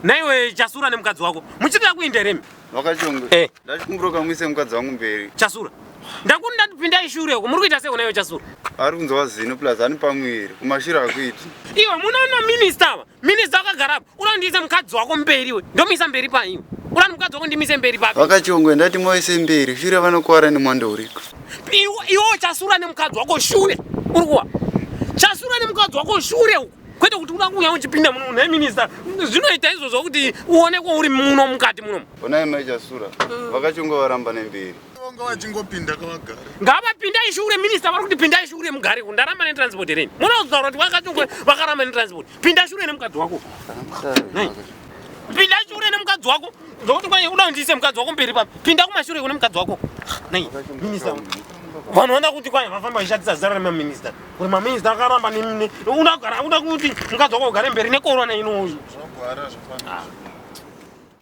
Naiwe Chasura nemukadzi wako. Muchitira kuenda remi. Wakachonge. Ndachikumbura kamwise mukadzi wangu mberi. Chasura. Ndakunda ndipinda ishure uko. Muri kuita sei unayo Chasura? Ari kunzwa zino plus ani pamwiri. Kumashira akuiti. Iwe munaona minister wa. Minister akagara apa. Unondiise mukadzi wako mberi we. Ndomisa mberi pa iwe. Urani mukadzi wako ndimise mberi pa. Wakachonge ndati moise mberi. Shure vanokuwara nemwando uriko. Iwe Chasura nemukadzi wako shure. Urikuwa. Chasura nemukadzi wako shure uko. Kwete kuti unakuya uchipinda muno ne minister. Zvinoita izvo kuti uone ko uri muno mukati muno. Onai mai Chasura. Vakachonge varamba nemberi. Wanga wachingopinda kavagara. Ngavapinda ishure minister vari kuti pinda ishure mugare kundaramba netransport reni. Munoziva kuti vakachonge vakaramba netransport. Pinda ishure nemukadzi wako. Pinda ishure nemukadzi wako. Ndokuti kwai uda kundiise mukadzi wako mberi papi. Pinda kumashure kune mukadzi wako. Nei, minister. Vanoona kuti kwai vafamba vachishatisa zara remaminister. Kuti maminister akaramba unagara uda kuti mukadzi wako ugare mberi nekorona inoyi. Zvagwara zvafana.